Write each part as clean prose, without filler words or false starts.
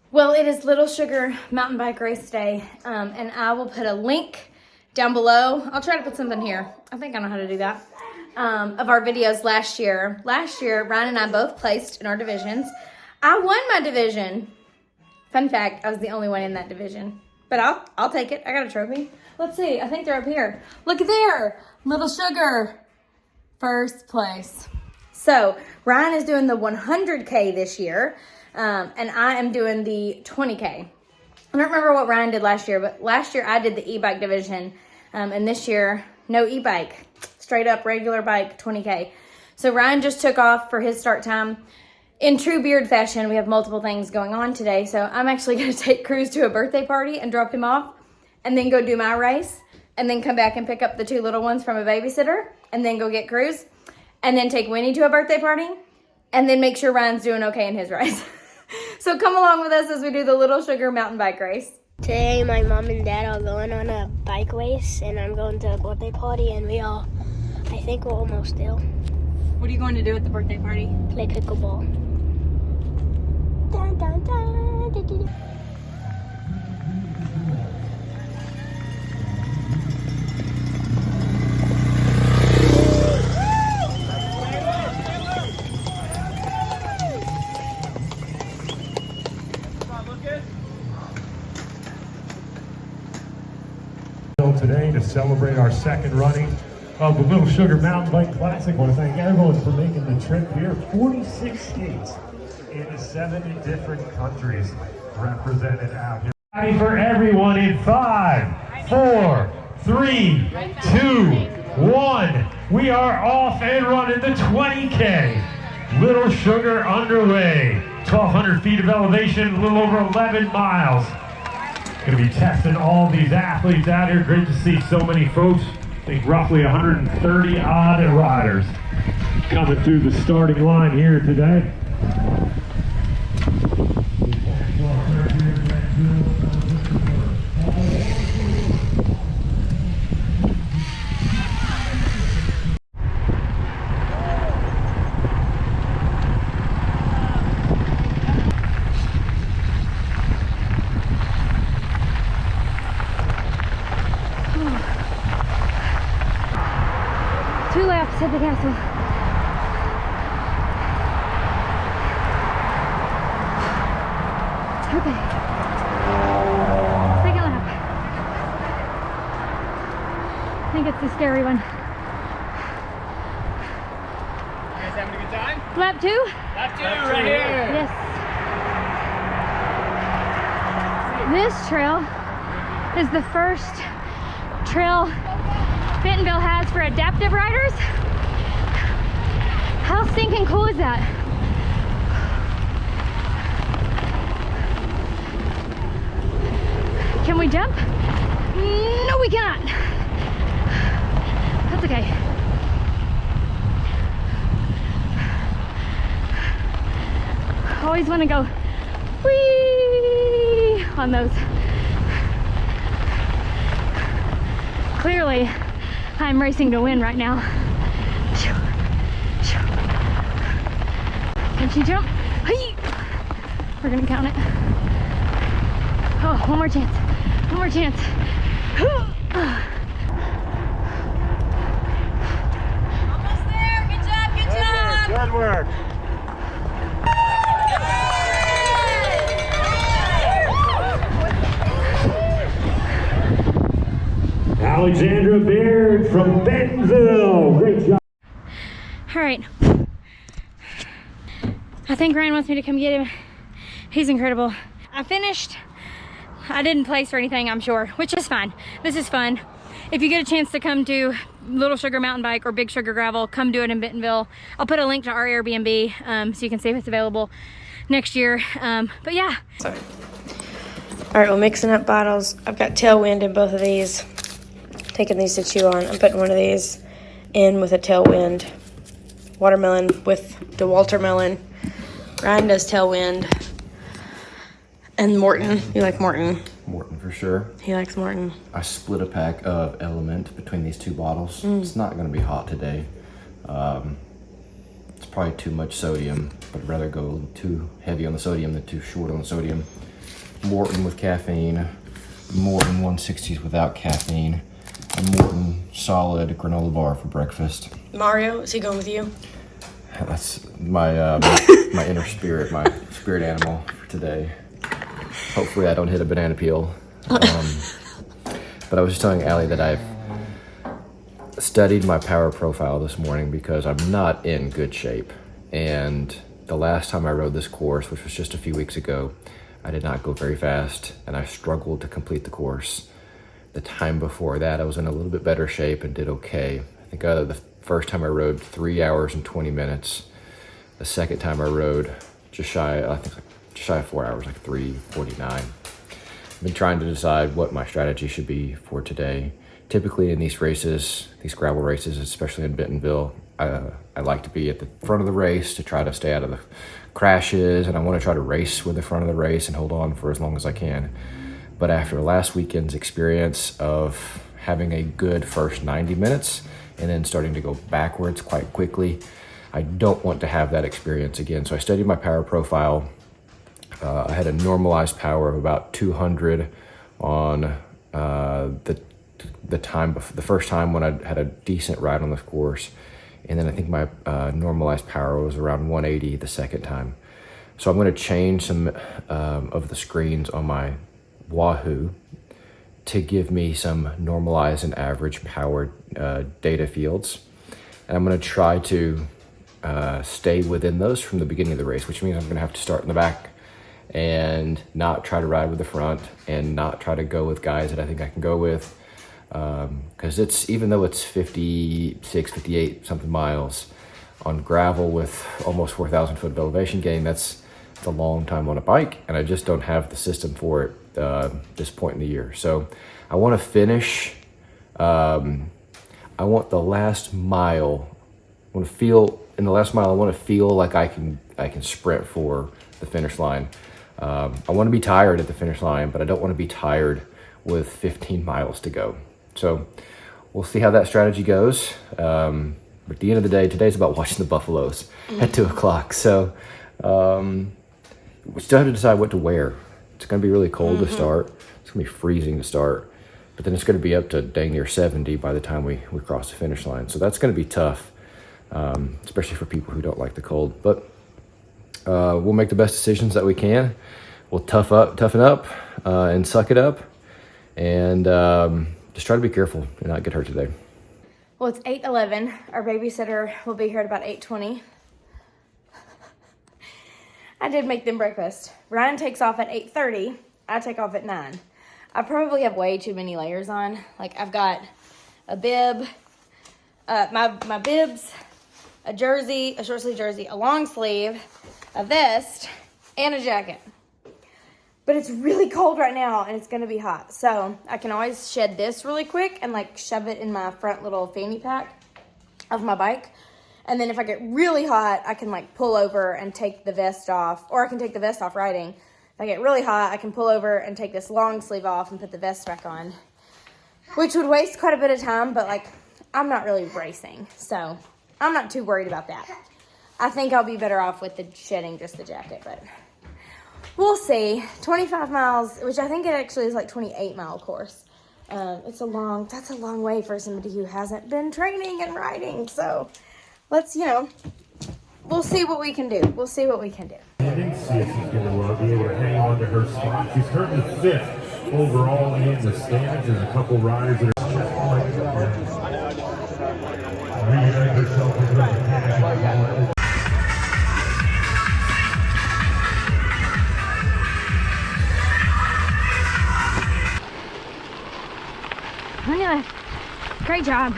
Well, it is Little Sugar Mountain Bike Race Day, and I will put a link down below. I'll try to put something here. I think I know how to do that. Of our videos last year. Last year, Ryan and I both placed in our divisions. I won my division. Fun fact, I was the only one in that division. But I'll take it. I got a trophy. Let's see. I think they're up here. Look there. Little Sugar. First place. So, Ryan is doing the 100K this year. And I am doing the 20K. I don't remember what Ryan did last year, but last year I did the e-bike division. And this year, no e-bike. Straight up regular bike, 20K. So Ryan just took off for his start time. In true Beard fashion, we have multiple things going on today. So I'm actually going to take Cruz to a birthday party and drop him off. And then go do my race. And then come back and pick up the two little ones from a babysitter. And then go get Cruz. And then take Winnie to a birthday party. And then make sure Ryan's doing okay in his race. So come along with us as we do the Little Sugar mountain bike race. Today my mom and dad are going on a bike race and I'm going to a birthday party and I think we're almost there. What are you going to do at the birthday party? Play pickleball. Dun, dun, dun, dun, dun, dun. Today to celebrate our second running of the Little Sugar Mountain Bike Classic. I want to thank everyone for making the trip here. 46 states in 7 different countries represented out here. Ready for everyone in 5, 4, 3, 2, 1. We are off and running the 20K. Little Sugar underway. 1,200 feet of elevation, a little over 11 miles. Going to be testing all these athletes out here. Great to see so many folks. I think roughly 130 odd riders coming through the starting line here today. Two laps at the castle. Okay. Second lap. I think it's the scary one. You guys having a good time? Lap 2? Lap 2, right here. Yes. This trail is the first trail Bentonville has for adaptive riders. How stinking cool is that? Can we jump? No, we cannot. That's okay. Always want to go whee on those. Clearly, I'm racing to win right now. Can she jump? We're gonna count it. Oh, one more chance. One more chance. Almost there. Good job. Good job. Good work. Alexandra Beard from Bentonville. Great job. All right. I think Ryan wants me to come get him. He's incredible. I finished. I didn't place or anything, I'm sure, which is fine. This is fun. If you get a chance to come to Little Sugar Mountain Bike or Big Sugar Gravel, come do it in Bentonville. I'll put a link to our Airbnb so you can see if it's available next year. But yeah. Sorry. All right, we're mixing up bottles. I've got tailwind in both of these. Taking these to chew on. I'm putting one of these in with a tailwind. Watermelon with the Waltermelon. Ryan does tailwind. And Morton. You like Morton? Morton for sure. He likes Morton. I split a pack of Element between these two bottles. It's not going to be hot today. It's probably too much sodium, but I'd rather go too heavy on the sodium than too short on the sodium. Morton with caffeine, Morton 160s without caffeine, a Morton solid granola bar for breakfast. Mario, is he going with you? That's my my inner spirit, my spirit animal for today. Hopefully I don't hit a banana peel. But I was just telling Allie that I've studied my power profile this morning because I'm not in good shape. And the last time I rode this course, which was just a few weeks ago, I did not go very fast and I struggled to complete the course. The time before that, I was in a little bit better shape and did okay. I think the first time I rode 3 hours and 20 minutes. The second time I rode just shy, I think just shy of 4 hours, like 3:49. I've been trying to decide what my strategy should be for today. Typically in these races, these gravel races, especially in Bentonville, I like to be at the front of the race to try to stay out of the crashes, and I want to try to race with the front of the race and hold on for as long as I can. But after last weekend's experience of having a good first 90 minutes and then starting to go backwards quite quickly, I don't want to have that experience again. So I studied my power profile. I had a normalized power of about 200 on the time before, the first time when I had a decent ride on this course, and then I think my normalized power was around 180 the second time. So I'm going to change some of the screens on my Wahoo to give me some normalized and average power data fields, and I'm going to try to stay within those from the beginning of the race, which means I'm going to have to start in the back and not try to ride with the front and not try to go with guys that I think I can go with, because it's, even though it's 56, 58 something miles on gravel with almost 4,000 foot of elevation gain, that's a long time on a bike, and I just don't have the system for it this point in the year. So I want to finish, I want the last mile, I want to feel in the last mile, I want to feel like I can sprint for the finish line. I want to be tired at the finish line, but I don't want to be tired with 15 miles to go. So we'll see how that strategy goes. But at the end of the day, today's about watching the Buffaloes at 2 o'clock. So we still have to decide what to wear. It's going to be really cold to start. It's going to be freezing to start. But then it's going to be up to dang near 70 by the time we cross the finish line. So that's going to be tough, especially for people who don't like the cold. But we'll make the best decisions that we can. We'll toughen up, and suck it up, and just try to be careful and not get hurt today. Well, it's 8:11. Our babysitter will be here at about 8:20. I did make them breakfast. Ryan takes off at 8:30. I take off at 9. I probably have way too many layers on. Like, I've got a bib, my bibs, a jersey, a short sleeve jersey, a long sleeve, a vest, and a jacket. But it's really cold right now, and it's going to be hot. So I can always shed this really quick and, like, shove it in my front little fanny pack of my bike. And then if I get really hot, I can, like, pull over and take the vest off. Or I can take the vest off riding. If I get really hot, I can pull over and take this long sleeve off and put the vest back on. Which would waste quite a bit of time, but, like, I'm not really racing. So I'm not too worried about that. I think I'll be better off with the shedding just the jacket, but we'll see. 25 miles, which I think it actually is like 28-mile course. That's a long way for somebody who hasn't been training and riding. So let's, we'll see what we can do. We'll see what we can do. And see if she's going to be able to hang on to her spot. She's currently 5th overall in the standings. There's a couple riders that are reuniting herself with her mechanic. Manila, great job.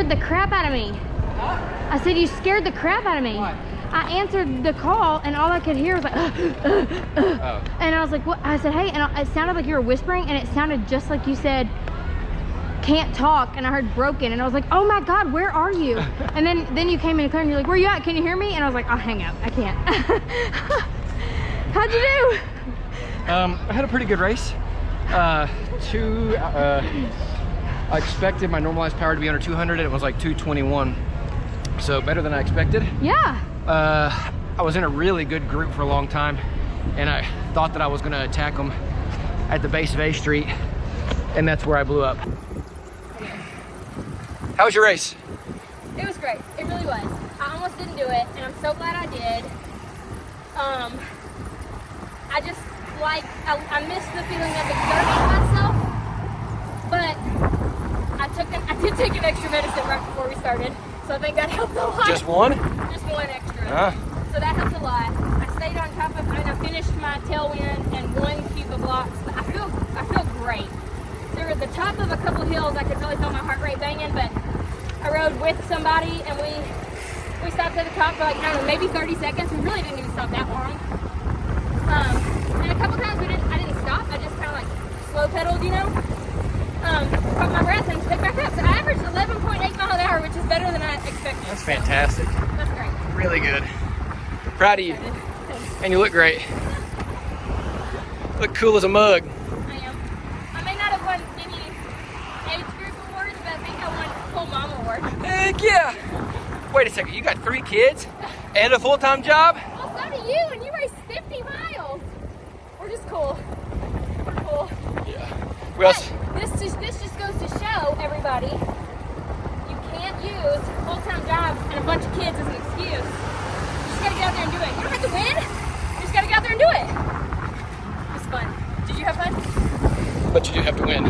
scared the crap out of me. I said, you scared the crap out of me. Why? I answered the call and all I could hear was like, Oh. and I was like, what? I said, hey, and it sounded like you were whispering, and it sounded just like you said, can't talk, and I heard broken, and I was like, oh my God, where are you? And then you came in clear and you're like, where you at? Can you hear me? And I was like, I'll hang up, I can't. How'd you do? I had a pretty good race. I expected my normalized power to be under 200, and it was like 221. So better than I expected. Yeah. I was in a really good group for a long time, and I thought that I was gonna attack them at the base of A Street, and that's where I blew up. How was your race? It was great. It really was. I almost didn't do it, and I'm so glad I did. I just I missed the feeling of exerting myself, but I did take an extra medicine right before we started, so I think that helped a lot. Just one? Just one extra. So that helped a lot. I stayed on top of it, and I finished my tailwind and 1 cube of blocks. But I feel great. There was the top of a couple hills, I could really feel my heart rate banging, but I rode with somebody, and we stopped at the top for like, I don't know, maybe 30 seconds. We really didn't even stop that long. And a couple times I didn't stop. I just kind of like slow pedaled, you know. Caught my breath and picked back up. So I averaged 11.8 miles an hour, which is better than I expected. That's fantastic. So, that's great. Really good. Proud of you. And you look great. Look cool as a mug. I am. I may not have won any age group awards, but I think I won full mom award. Heck yeah. Wait a second, you got 3 kids and a full-time job? Well, so do you, and you raced 50 miles. We're just cool. We're cool. Yeah. But this just goes to show everybody you can't use full-time jobs and a bunch of kids as an excuse. You just gotta get out there and do it. You don't have to win. You just gotta get out there and do it. It's fun. Did you have fun? But you do have to win.